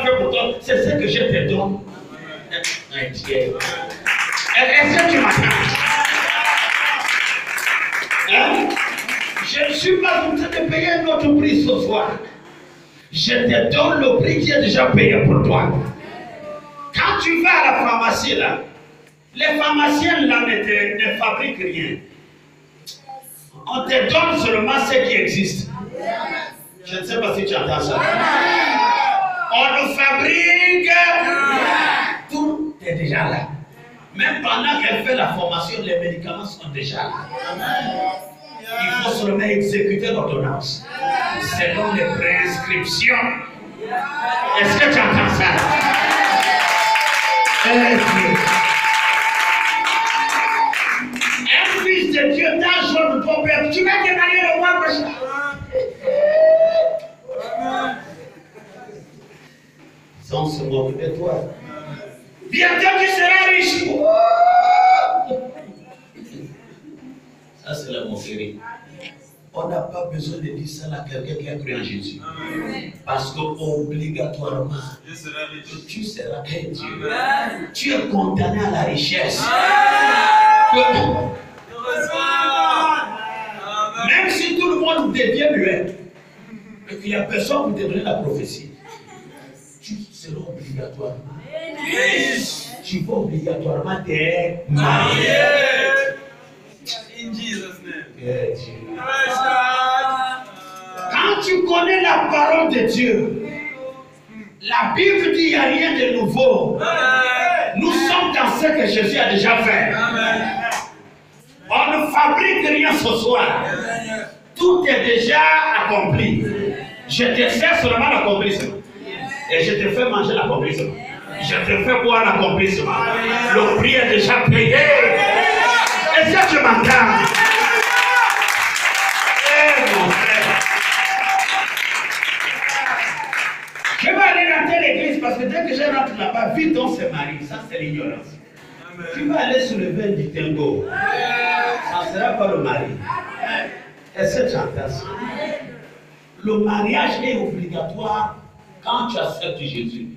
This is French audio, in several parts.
fait pour toi, c'est ce que je te donne. Est-ce que tu m'attends? Hein? Je ne suis pas en train de payer notre prix ce soir. Je te donne le prix qui est déjà payé pour toi. Quand tu vas à la pharmacie, là, les pharmaciens là ne fabriquent rien. On te donne seulement ce qui existe. Je ne sais pas si tu entends ça. On nous fabrique. Tout est déjà là. Même pendant qu'elle fait la formation, les médicaments sont déjà là. Il faut seulement exécuter l'ordonnance selon les prescriptions. Est-ce que tu entends ça? Un fils de Dieu, ta jeune ton père, tu vas te marier le mois prochain. Sans se moquer de toi. Bientôt tu seras riche. Ça c'est la moquerie. On n'a pas besoin de dire ça à quelqu'un qui a cru en Jésus. Parce que obligatoirement, tu seras un Dieu. Tu es condamné à la richesse. Même si tout le monde devient muet, et qu'il n'y a personne pour te donner la prophétie, tu seras obligatoirement. Tu vas obligatoirement te marier. In Jesus' name. Quand tu connais la parole de Dieu, la Bible dit qu'il n'y a rien de nouveau. Nous sommes dans ce que Jésus a déjà fait. On ne fabrique rien ce soir. Tout est déjà accompli. Je te fais seulement l'accomplissement. Et je te fais manger l'accomplissement. Je te fais boire l'accomplissement. Le prix est déjà payé. Est-ce que tu m'entends? Mon frère. Je vais aller rentrer l'église parce que dès que je rentre là-bas, vite on se marie. Ça, c'est l'ignorance. Tu vas aller sur le vin du tango. Ça ne sera pas le mari. Est-ce que tu entends ça? Le mariage est obligatoire quand tu acceptes Jésus.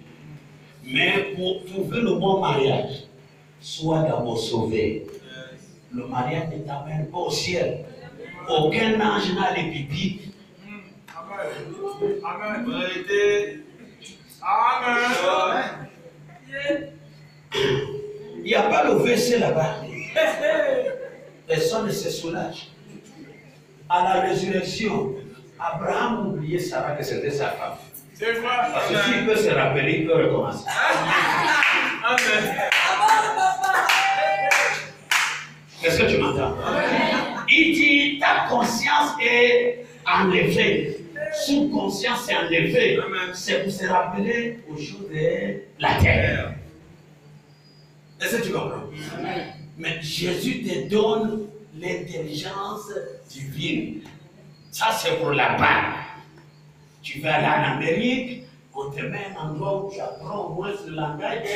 Mais pour trouver le bon mariage, sois d'abord sauvé. Le mariage ne t'amène pas au ciel. Aucun ange n'a les pipis. Amen. Amen. Il n'y a pas le WC là-bas. Personne ne se soulage. À la résurrection, Abraham oubliait Sarah que c'était sa femme. Parce que s'il peut se rappeler, il peut recommencer. Amen. Est-ce que tu m'entends? Il dit, ta conscience est enlevée. Sous conscience est enlevée. C'est pour se rappeler aux choses de la terre. Est-ce que tu comprends? Mais Jésus te donne l'intelligence divine. Ça, c'est pour là-bas. Tu vas aller en Amérique, on te met un endroit où tu apprends au moins le langage de...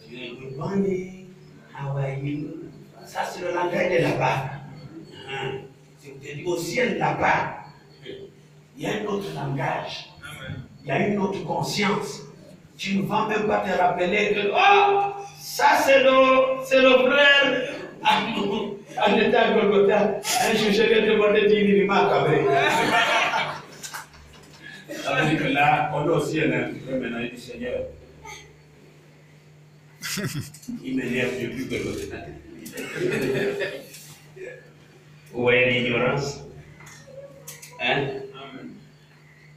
Tu es good morning, how are you? Ça, c'est le langage de là-bas. C'est pour te dire au ciel là-bas. Il y a un autre langage. Il y a une autre conscience. Tu ne vas même pas te rappeler que, oh, ça c'est le frère. En état de Golgotha, un juge qui te demandé de dire, il m'a cabré. Ça veut dire que là, on est au ciel un petit peu maintenant, il dit, Seigneur, il m'énerve depuis que Golgotha. Vous voyez l'ignorance? Hein?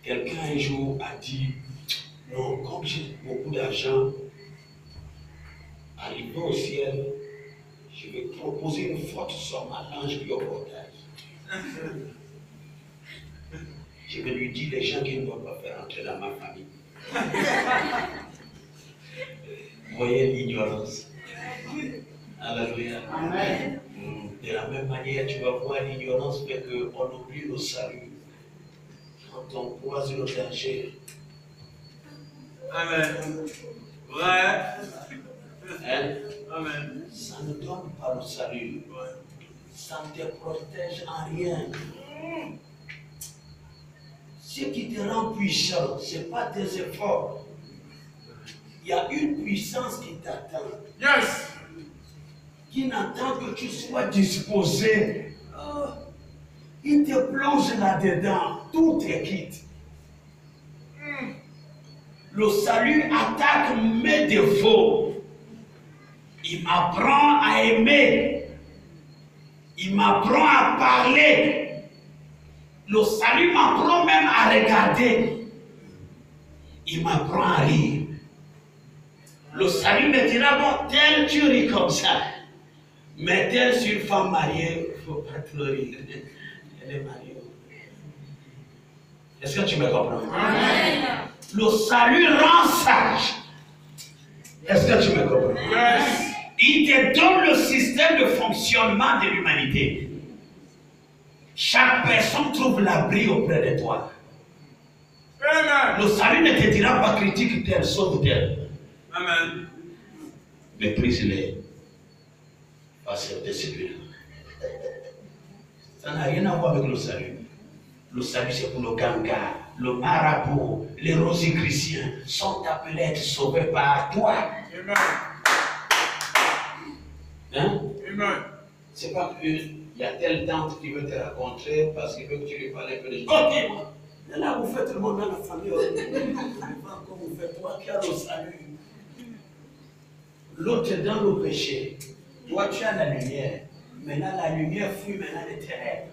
Quelqu'un un jour a dit, non, comme j'ai beaucoup d'argent, arrivé au ciel, je vais proposer une forte somme à l'ange qui est au portail. Je vais lui dire les gens qui ne doivent pas faire entrer dans ma famille. Vous voyez l'ignorance. Alléluia. Amen. De la même manière, tu vas voir l'ignorance fait qu'on oublie le salut. Quand on croise le danger. Amen. Ouais. Hein? Amen. Ça ne donne pas le salut. Ça ne te protège en rien. Ce qui te rend puissant, ce n'est pas tes efforts. Il y a une puissance qui t'attend. Yes. Qui n'attend que tu sois disposé. Oh, il te plonge là-dedans. Tout est quitte. Le salut attaque mes défauts. Il m'apprend à aimer. Il m'apprend à parler. Le salut m'apprend même à regarder. Il m'apprend à rire. Le salut me dira, bon, tel tu ris comme ça. Mais tel sur une femme mariée, il ne faut pas pleurer. Elle est mariée. Est-ce que tu me comprends? Amen. Le salut rend sage. Est-ce que tu me comprends? Yes. Il te donne le système de fonctionnement de l'humanité. Chaque personne trouve l'abri auprès de toi. Amen. Le salut ne te dira pas critique tel, sauve tel. Amen. Méprise-les. Acceptez celui-là. Ça n'a rien à voir avec le salut. Le salut, c'est pour le ganga, le marabout, les rosicruciens sont appelés à être sauvés par toi. Amen. Hein? Amen. C'est pas qu'il y a telle tante qui veut te rencontrer parce qu'il veut que tu lui parles un peu de choses. Ok, moi. Là, vous faites le monde dans la famille. Comme vous faites, toi qui as le salut. L'autre est dans le péché. Toi, tu as la lumière. Maintenant, la lumière fuit maintenant les ténèbres.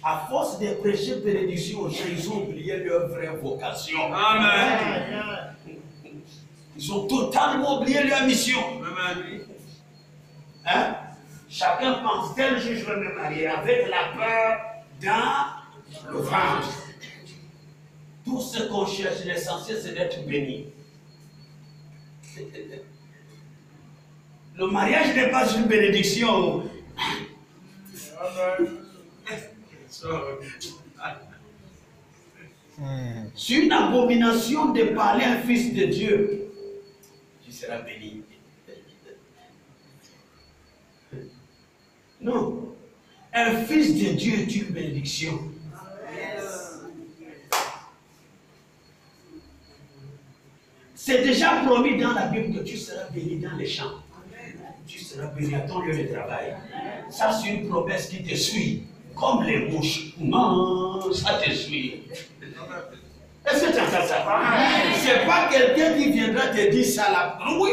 À force de prêcher bénédiction aux gens, ils ont oublié leur vraie vocation. Amen. Ils ont totalement oublié leur mission. Amen. Hein? Chacun pense, tel jour je vais me marier avec la peur dans le ventre. Tout ce qu'on cherche, l'essentiel, c'est d'être béni. Le mariage n'est pas une bénédiction. C'est une abomination de parler à un fils de Dieu. Tu seras béni. Non. Un fils de Dieu est une bénédiction. C'est déjà promis dans la Bible que tu seras béni dans les champs. Tu seras béni à ton lieu de travail. Ça, c'est une promesse qui te suit. Comme les mouches. Non, ça te suit. Est-ce que tu entends ça? C'est pas quelqu'un qui viendra te dire ça là. Oui,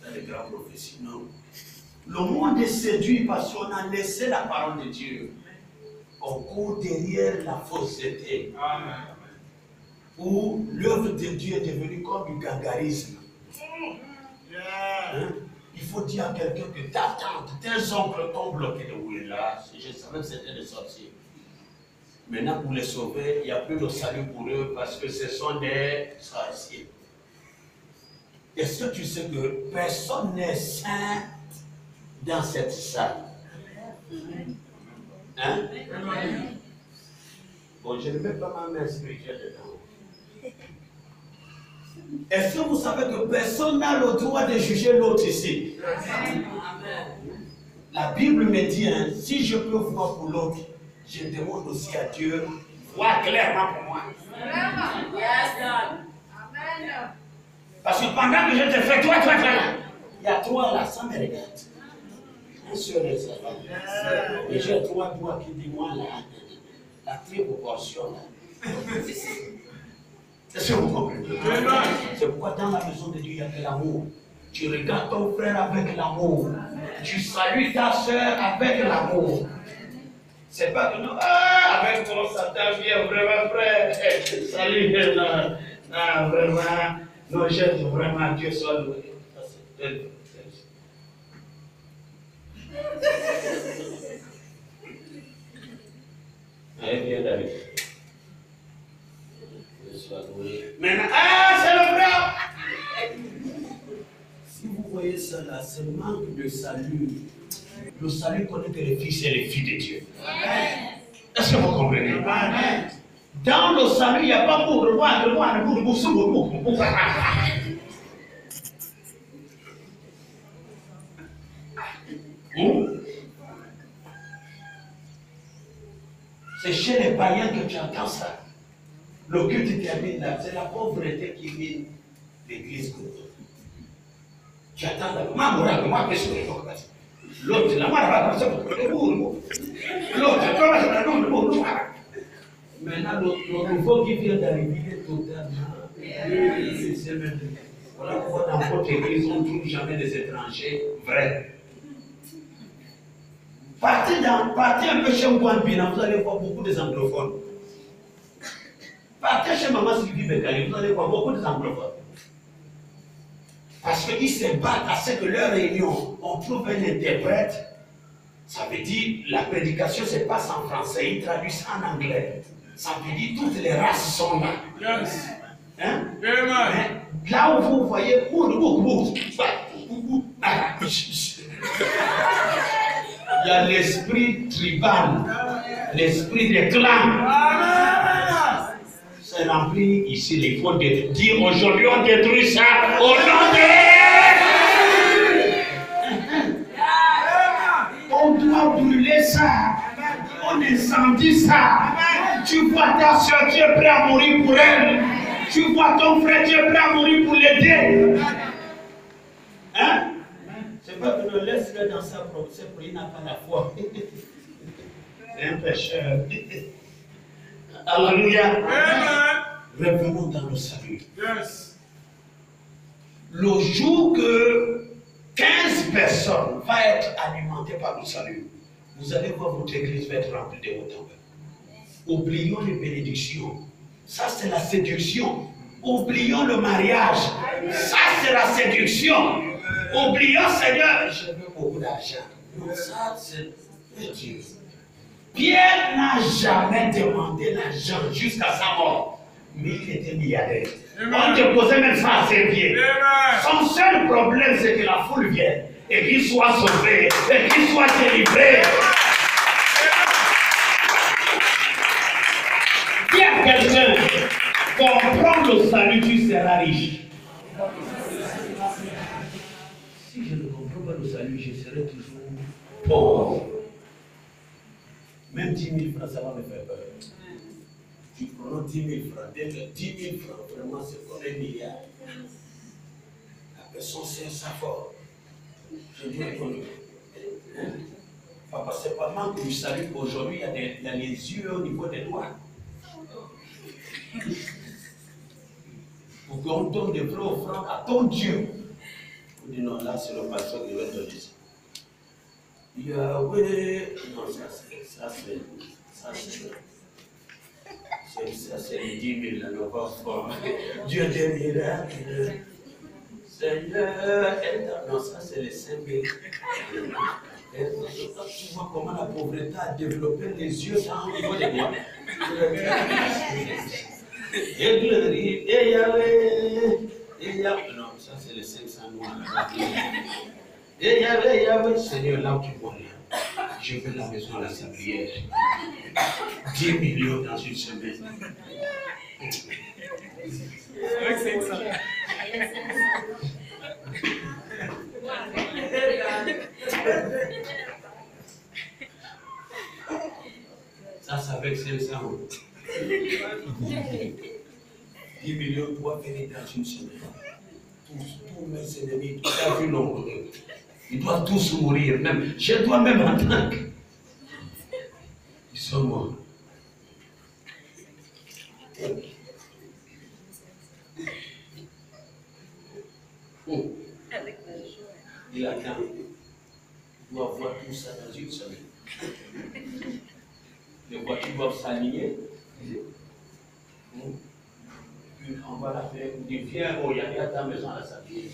c'est des grandes prophéties, non. Le monde est séduit parce qu'on a laissé la parole de Dieu. On court derrière la fausseté. Amen. Où l'œuvre de Dieu est devenue comme du gangarisme. Hein? Il faut dire à quelqu'un que ta tante, tes oncles t'ont bloqué de où il est là. Je savais que c'était des sorciers. Maintenant, pour les sauver, il n'y a plus de salut pour eux parce que ce sont des sorciers. Est-ce que tu sais que personne n'est saint dans cette salle? Hein? Bon, je ne mets pas ma main spirituelle dedans. Est-ce que vous savez que personne n'a le droit de juger l'autre ici? La Bible me dit, hein, si je peux voir pour l'autre, je demande aussi à Dieu, voir clairement pour moi. Parce que pendant que je te fais, toi, il y a toi là, ça me regarde. Un seul et ça. Et j'ai trois doigts qui disent, moi là, la triple portion là. Est-ce que vous comprenez? C'est pourquoi dans la maison de Dieu, il y a de l'amour. Tu regardes ton frère avec l'amour. Tu salues ta soeur avec l'amour. C'est pas que non, avec ton Satan vient vraiment frère. Salut, non, vraiment. Non, j'aime vraiment Dieu soit loué. Allez, viens d'arriver. Maintenant, c'est le frère. Si vous voyez ça là, c'est manque de salut. Le salut connaît que les fils et les filles de Dieu. Est-ce que vous comprenez? Dans le salut, il n'y a pas pour le roi, C'est chez les païens que tu entends ça. Le culte termine là. C'est la pauvreté qui mine l'église. Tu attends là. Moi, je suis l'autre, la moi, l'autre, maintenant, le nouveau qui vient d'arriver est totalement. Voilà pourquoi dans votre église, on ne trouve jamais des étrangers vrais. Partez un peu chez Mbouambina, vous allez voir beaucoup des anglophones. Partez chez Maman Sylvie Bekali, vous allez voir beaucoup des anglophones. Parce qu'ils se battent à ce que leur réunion, on trouve un interprète. Ça veut dire, la prédication se passe en français, ils traduisent en anglais. Ça veut dire, toutes les races sont là. Yes. Hein? Amen. Là où vous voyez, il y a l'esprit tribal, l'esprit des clans. C'est rempli ici, il faut dire aujourd'hui on détruit ça au nom de... On doit brûler ça, on incendie ça. Tu vois ta soeur, tu es prêt à mourir pour elle. Tu vois ton frère, tu es prêt à mourir pour l'aider. Hein? C'est pas que le laisse-le dans sa propre, c'est pour il n'a pas la foi. C'est un pécheur. Alléluia. Revenons dans le salut. Yes. Le jour que 15 personnes vont être alimentées par le salut, vous allez voir votre église va être remplie de haut en bas. Oublions les bénédictions. Ça, c'est la séduction. Oublions le mariage. Ça, c'est la séduction. Oublions, Seigneur, je veux beaucoup d'argent. Non, ça, c'est Dieu. Pierre n'a jamais demandé l'argent jusqu'à sa mort. Mais il était milliardaire. On déposait même ça à ses pieds. Son seul problème, c'est que la foule vienne et qu'il soit sauvé, et qu'il soit délivré. Dis à quelqu'un, comprends le salut, tu seras riche. Si je ne comprends pas le salut, je serai toujours pauvre. Même 10 000 francs, ça va me faire peur. Tu prends 10 000 francs, dès que 10 000 francs, vraiment, c'est comme un milliard. La personne sait ça fort. Je dis papa, c'est pas manque du salut qu'aujourd'hui, il y a les yeux au niveau des doigts. Pour qu'on donne des vraies offrandes à ton Dieu. On dit non, là, c'est le pasteur qui va donner ça. Yahweh, non, ça c'est les 10 000, là, le passeport. Dieu des miracles. Seigneur, non, ça c'est les 5 000. Tu vois comment la pauvreté a développé les yeux au niveau des doigts. Et Yahweh, non, ça c'est les 500 noirs. Et Yahweh, Seigneur, là où tu vois là, je veux la maison à la sablière. 10 millions dans une semaine. Avec 500. Ça, c'est avec 500. 10 millions doivent venir dans une semaine. Tous mes ennemis, tu as vu nombre. Ils doivent tous mourir, même. Je dois même en tant que. Ils sont morts. Il attend. Il doit voir tout ça dans une semaine. Les voitures doivent s'aligner. Puis on va la faire. On dit viens, oh, il y a ta maison à la sablière.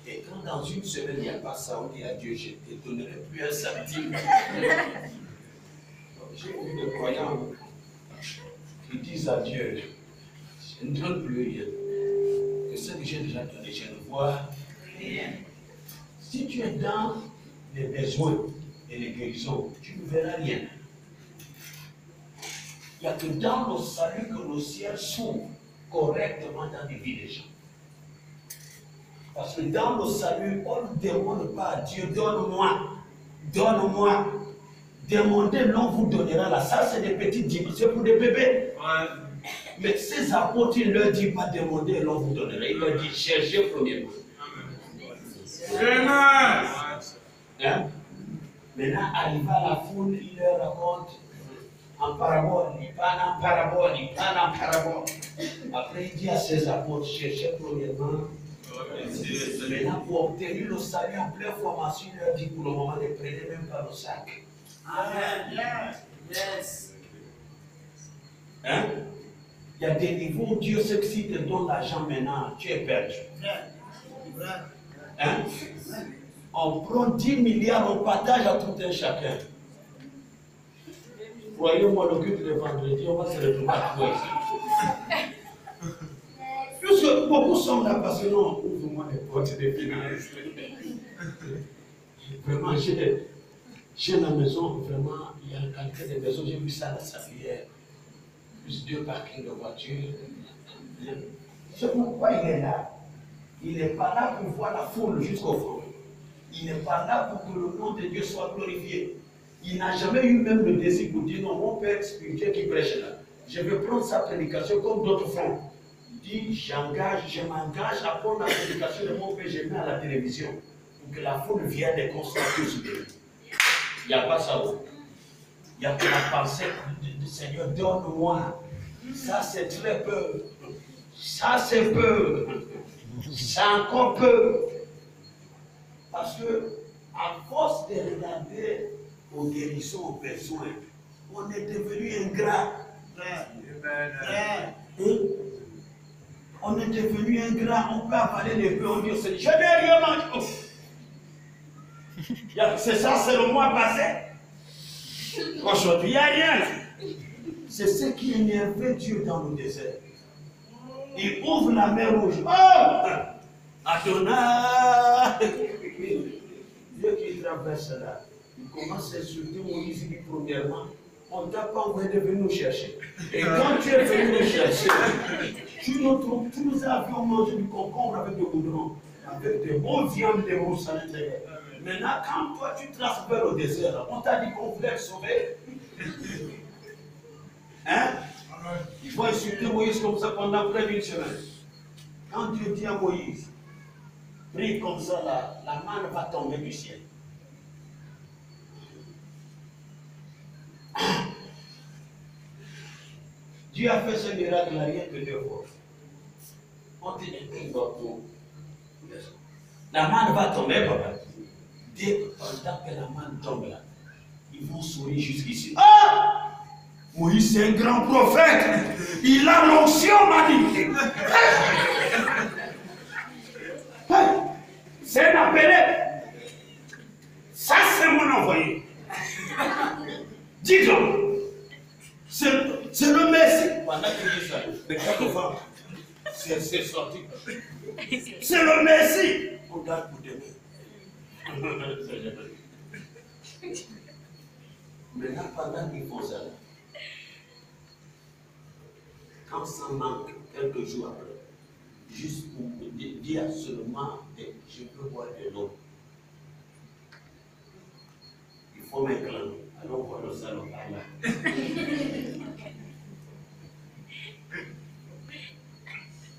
Et quand dans une semaine il n'y a pas ça, on dit à Dieu, je ne te donnerai plus un centime. J'ai vu des croyants qui disent à Dieu, je ne donne plus rien. Que ce que j'ai déjà donné, je ne vois rien. Si tu es dans les besoins et les guérisons, tu ne verras rien. Il n'y a que dans le salut que le ciel s'ouvre correctement dans les vies des gens. Parce que dans le salut, on ne demande pas à Dieu, donne-moi, donne-moi, Demandez, l'on vous donnera là. Ça, c'est des petits dîmes, c'est pour des bébés. Mais ces apôtres, il ne leur dit pas demander, l'on vous donnera. Il leur dit chercher premièrement. Hein? Maintenant, arrivé à la foule, il leur raconte en parabole, il parle en parabole, il parle en parabole. Après, il dit à ses apôtres, cherchez premièrement. Maintenant, pour obtenir le salut en pleine formation, il leur dit pour le moment, ne prenez même pas le sac. Amen. Yes. Hein? Il y a des niveaux où Dieu sait que si tu donnes l'argent maintenant, tu es perdu. Hein? On prend 10 milliards, on partage à tout un chacun. Croyez-moi, le culte de vendredi, on va se retrouver à toi ici. Puisque beaucoup sont là parce que non, ouvre-moi les portes des finances. Vraiment, chez la maison, vraiment, il y a une qualité de maison, j'ai vu ça à la Sablière. Plus 2 parkings de voitures. C'est pourquoi il est là. Il n'est pas là pour voir la foule jusqu'au fond. Il n'est pas là pour que le nom de Dieu soit glorifié. Il n'a jamais eu même le désir pour dire non, mon père spirituel qui prêche là. Je vais prendre sa prédication comme d'autres font. Il dit, je m'engage à prendre la prédication de mon père, je mets à la télévision pour que la foule vienne et constate sur lui. Il n'y a pas ça. Il n'y a que la pensée du Seigneur, donne-moi. Ça c'est très peu. Ça c'est peu. C'est encore peu. Parce que, à force de regarder aux guérissons, aux besoins, on est devenu ingrat. On est devenu ingrat. On peut avaler les peu, on dit au Seigneur, je n'ai rien mangé. C'est ça, c'est le mois passé. Aujourd'hui, il n'y a rien. C'est ce qui énervait Dieu dans le désert. Il ouvre la mer rouge. Oh! Adonai! Dieu qui traverse là, il commence à insulter Moïse, dit premièrement, on ne t'a pas envoyé de venir nous chercher. Et quand tu es venu nous chercher, tu nous as vu manger du concombre avec du goudron, avec des bonnes viandes de mousse à l'intérieur. Maintenant, quand toi tu traces vers le désert, on t'a dit qu'on voulait te sauver. Hein? Il faut insulter Moïse comme ça pendant près d'une semaine. Quand Dieu dit à Moïse, prie comme ça, la manne va tomber du ciel. Dieu a fait ce miracle rien que 2 fois. On te dit qu'il va tomber. La manne va tomber, papa. Dès que la manne tombe là, ils vont sourire jusqu'ici. Ah! Moïse, c'est un grand prophète. Il a l'onction, magnifique. C'est un appelé. Ça, c'est mon envoyé. Dis-donc. C'est le Messie. Pendant qu'il dit ça, les 4 femmes, c'est sorti. C'est le Messie. On garde pour demain. Maintenant, pendant qu'ils font ça, quand ça manque, quelques jours après, juste pour me dire seulement que je peux boire de l'eau. Il faut m'incliner. Alors voir le salon par là.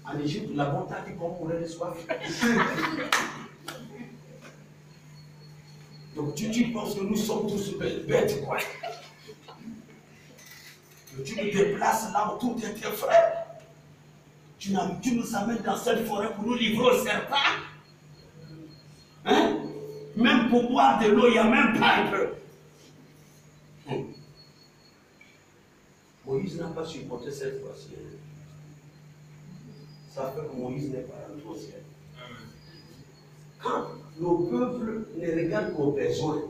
En Égypte, la bonté dit qu'on mourait de soif. Donc tu penses que nous sommes tous bêtes, quoi. Tu nous déplaces là où tout est tes frères. Tu nous amènes dans cette forêt pour nous livrer au serpent. Hein? Même pour boire de l'eau, il n'y a même pas un peu. Moïse n'a pas supporté cette fois-ci. Ça fait que Moïse n'est pas rentré au ciel. Quand le peuple ne regarde qu'aux besoins,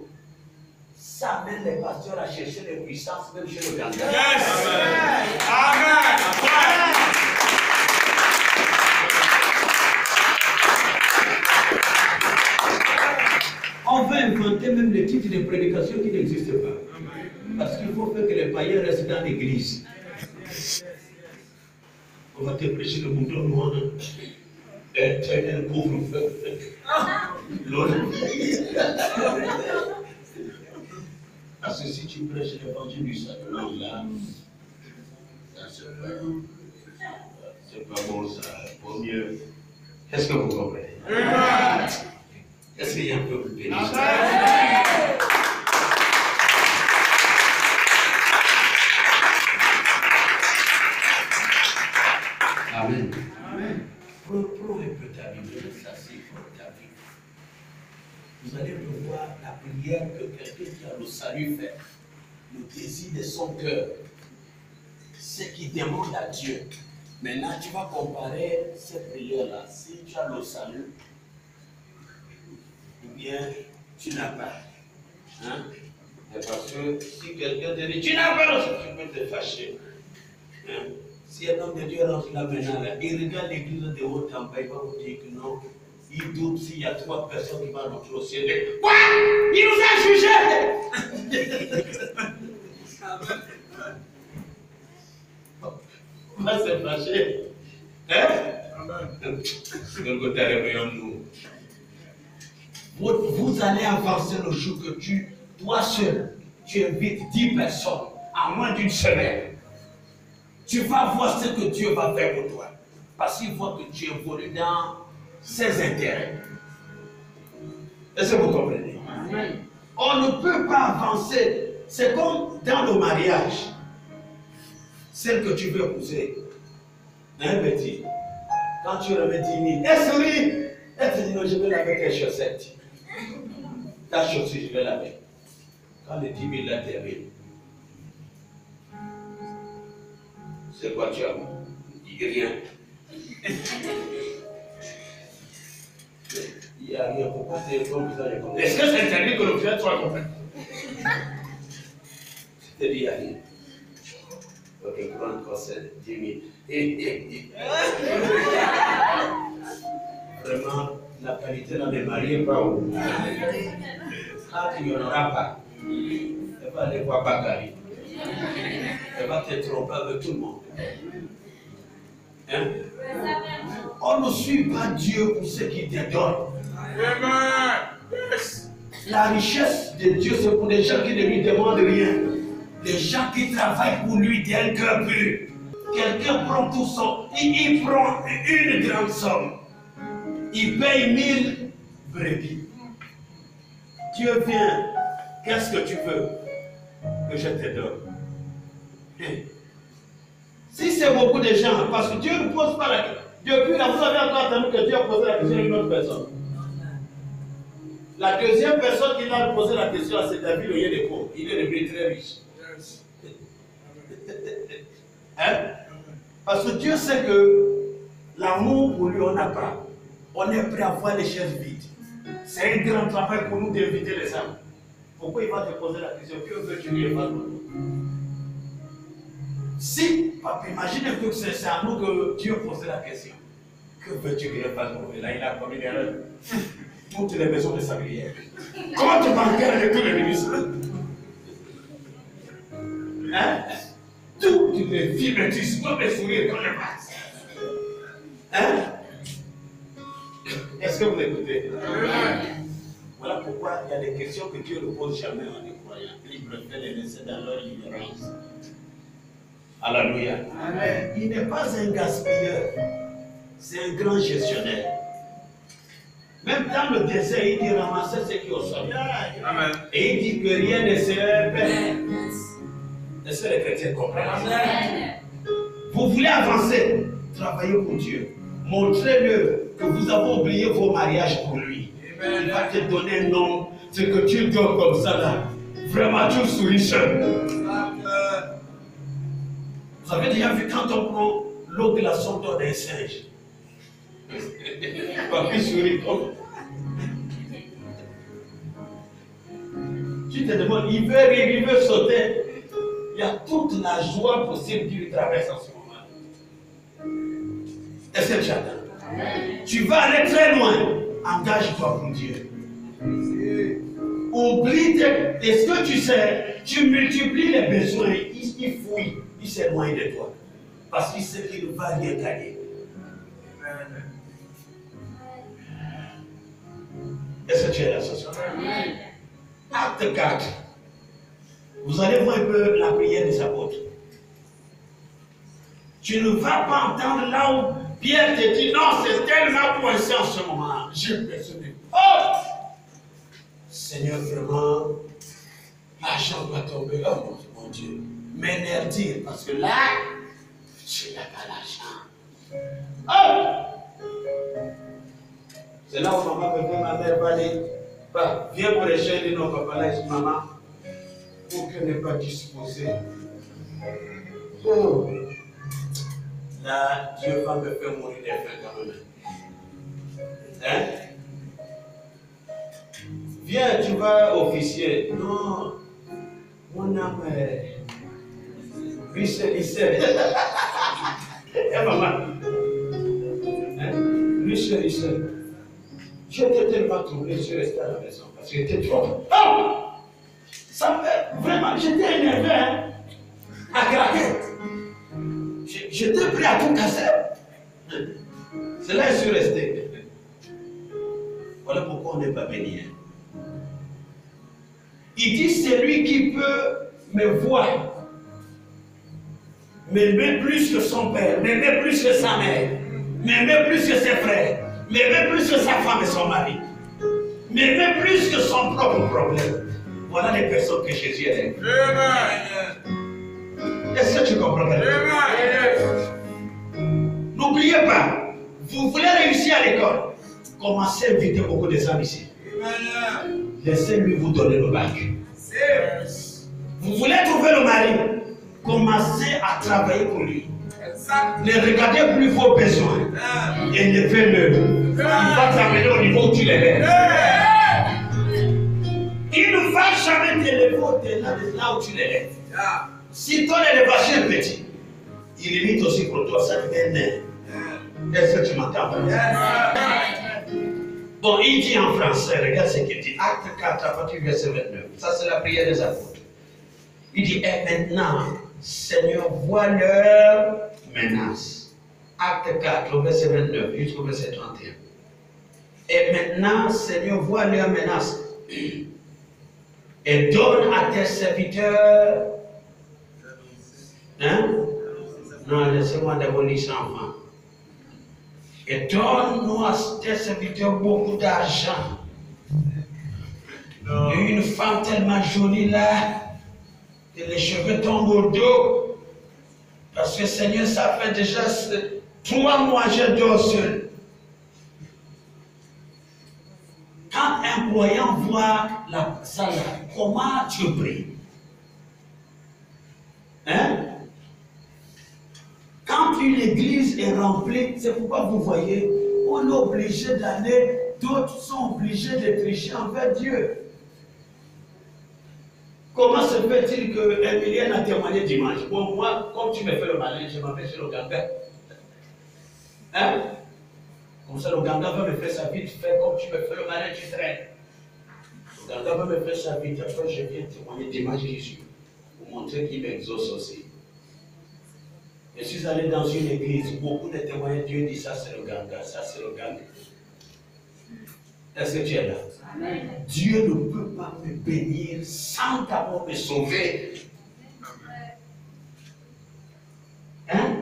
ça amène les pasteurs à chercher les puissances, même chez le gardien. Yes! Amen! Amen! On va inventer même les titres de prédication qui n'existent pas. Parce qu'il faut faire que les païens restent dans l'église. On va te prêcher le mouton noir. Éternel couvre-feu. Parce que si tu prêches l'évangile du salut, là, ça c'est pas bon ça. Vaut mieux. Est-ce que vous comprenez? Est-ce qu'il y a un peu plus béni? Amen. Prends un peu ta Bible, ça c'est pour ta Bible. Vous allez voir la prière que quelqu'un qui a le salut fait, le désir de son cœur, ce qu'il demande à Dieu. Maintenant, tu vas comparer cette prière-là. Si tu as le salut, ou bien tu n'as pas. Hein? Parce que si quelqu'un te dit, tu n'as pas le salut, tu peux te fâcher. Hein? Si un homme de Dieu rentre là maintenant, là, il regarde l'église de haut en bas, il va vous dire que non. Il doute s'il y a 3 personnes qui vont rentrer au ciel. Quoi? Il nous a jugés! On va se fâcher. Hein? Vous allez avancer le jour que toi seul, tu invites 10 personnes en moins d'une semaine. Tu vas voir ce que Dieu va faire pour toi. Parce qu'il voit que tu évolues dans ses intérêts. Est-ce que vous comprenez? Amen. On ne peut pas avancer. C'est comme dans le mariage. Celle que tu veux épouser. Hein, Betty? Quand tu remets 10 000, elle sourit. Elle te dit non, je vais laver tes chaussettes. Ta chaussure, je vais laver. Quand les 10 000 là terminent, c'est quoi tu as? Il dit rien. Il n'y a rien. Pourquoi tu es comme ça? Est-ce que c'est interdit que le visage soit compris? C'est-à-dire, il n'y a rien. Ok, prends encore 10 000. Vraiment, la qualité dans les mariés, pas où. Quand il n'y en aura pas, elle va aller voir Bakary. Elle va te tromper avec tout le monde. Hein? On ne suit pas Dieu pour ce qu'il te donne. La richesse de Dieu, c'est pour les gens qui ne lui demandent rien. Les gens qui travaillent pour lui d'un cœur pur. Quelqu'un prend tout son. Il prend une grande somme. Il paye 1000 brebis. Dieu vient. Qu'est-ce que tu veux que je te donne? Si c'est beaucoup de gens, parce que Dieu ne pose pas la question. Depuis là, vous avez encore entendu que Dieu a posé la question à une autre personne. La deuxième personne qui a posé la question à cet David, il est pauvre. Il est devenu très riche. Hein? Parce que Dieu sait que l'amour pour lui, on n'a pas. On est prêt à voir les chaises vides. C'est un grand travail pour nous d'inviter les âmes. Pourquoi il va te poser la question? Que veux-tu lui faire? Si, papa, imagine que c'est à nous que Dieu posait la question. Que veux-tu que je fasse pour lui? Là, il a commis l'erreur. Toutes les maisons de sablières. Comment tu vas faire tous les ministres? Hein? Toutes les filles tu sois mes sourires quand je passe. Hein? Est-ce que vous écoutez? Voilà pourquoi il y a des questions que Dieu ne pose jamais en les croyants. Il préfère les laisser dans leur ignorance. Alléluia. Amen. Il n'est pas un gaspilleur, c'est un grand gestionnaire. Même dans le désert, il dit ramasser ce qui est au sol. Amen. Et il dit que rien ne se perd. Est-ce que les chrétiens comprennent? Amen. Vous voulez avancer, travaillez pour Dieu. Montrez-le que vous avez oublié vos mariages pour lui. Amen. Il va te donner un nom, ce que tu donnes comme ça là. Vraiment, tu souris seul. Vous avez déjà vu quand on prend l'eau glaçon d'un singe? Papi sourit comme. Tu te demandes, il veut rire, il veut sauter. Il y a toute la joie possible qui lui traverse en ce moment. Est-ce que tu attends? Tu vas aller très loin. Engage-toi pour Dieu. Oublie est-ce que tu sais, tu multiplies les besoins, il fouille, il s'éloigne de toi. Parce qu'il sait qu'il ne va rien gagner. Est-ce que tu es là ce soir? Acte 4. Vous allez voir un peu la prière des apôtres. Tu ne vas pas entendre là où Pierre te dit non, c'est tellement coincé en ce moment. J'ai besoin de. Oh! Seigneur, vraiment, l'argent doit tomber. Oh mon Dieu, m'énerdir parce que là, je n'ai pas l'argent. Oh! C'est là où maman me dit, ma mère va aller. Bah, viens prêcher, elle dit non, papa, là, maman, pour qu'elle n'est pas disposée. Oh! Là, Dieu va me faire mourir de faim quand même. Hein? Viens, tu vas officier. Non, mon âme est. Lui, c'est. Eh, maman. Hein? Lui, c'est. J'étais tellement troublé, je suis resté à la maison parce que j'étais trop. Oh! Ça me. Vraiment, j'étais énervé, hein? À craquer. J'étais prêt à tout casser. C'est là que je suis resté. Voilà pourquoi on n'est pas béni. Il dit, c'est lui qui peut me voir, m'aimer plus que son père, m'aimer plus que sa mère, m'aimer plus que ses frères, m'aimer plus que sa femme et son mari, m'aimer plus que son propre problème. Voilà les personnes que Jésus aime. Est-ce que tu comprends? N'oubliez pas, vous voulez réussir à l'école, commencez à inviter beaucoup de gens ici. Laissez-lui vous donner le bac. Vous voulez trouver le mari, commencez à travailler pour lui. Ne regardez plus vos besoins et levez-le. Il va t'amener au niveau où tu l'élèves. Il ne va jamais t'élever au-delà de là où tu l'élèves. Si ton élevage est petit, il limite aussi pour toi, ça devient nain. Est-ce que tu m'entends? Bon, il dit en français, regarde ce qu'il dit. Acte 4, à partir du verset 29. Ça, c'est la prière des apôtres. Il dit, et maintenant, Seigneur, vois leur menace. Acte 4, au verset 29 jusqu'au verset 31. Et maintenant, Seigneur, vois leur menace. Et donne à tes serviteurs. Hein? Non, laissez-moi d'abord lire ça enfant. Et donne-nous à tes serviteurs beaucoup d'argent. Une femme tellement jolie là, que les cheveux tombent au dos. Parce que Seigneur, ça fait déjà 3 mois que je dors seul. Quand un croyant voit ça là, comment tu pries? Hein? Quand une église est remplie, c'est pourquoi vous voyez, on est obligé d'aller, d'autres sont obligés de tricher envers Dieu. Comment se fait-il que Emilienne a témoigné dimanche? Bon, moi, comme tu me fais le malin, je m'appelle chez le ganga. Hein? Comme ça, le ganga va me faire sa vie, tu fais comme tu me fais le malin, tu traînes. Le ganga va me faire sa vie, après je viens témoigner dimanche Jésus, pour montrer qu'il m'exauce aussi. Je suis allé dans une église, beaucoup de témoignages, Dieu dit ça c'est le ganga, ça c'est le ganga. Est-ce que tu es là? Amen. Dieu ne peut pas me bénir sans d'abord me sauver. Hein?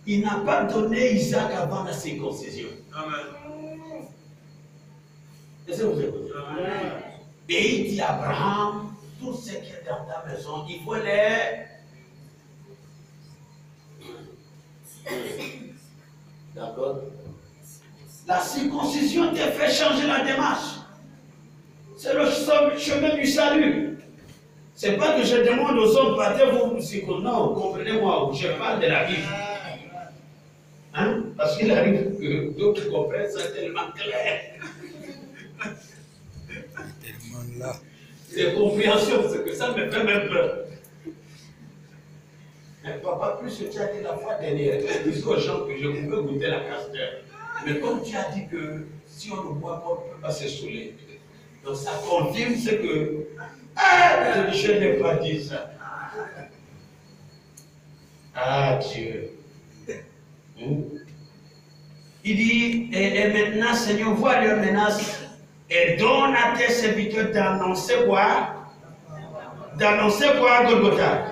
Il n'a pas donné Isaac avant la circoncision. Amen. Est-ce que vous écoutez? Amen. Et il dit à Abraham, tout ce qui est dans ta maison, il faut les... D'accord? La circoncision te fait changer la démarche. C'est le chemin du salut. C'est pas que je demande aux hommes, partez-vous circonciser. Non, comprenez-moi, je parle de la Bible. Hein? Parce qu'il arrive que d'autres comprennent ça tellement clair. Tellement là. C'est compréhension, c'est que ça me fait même peur. Mais papa, plus que tu as dit la fois dernière, tu as dit aux gens que je pouvais goûter la casteur. Mais comme tu as dit que si on ne boit pas, on ne peut pas se saouler. Donc ça confirme ce que... Ah, je n'ai pas dit ça. Ah, Dieu. Il dit, et maintenant, Seigneur, vois leurs menaces et donne à tes serviteurs d'annoncer quoi? d'annoncer quoi à Golgotha?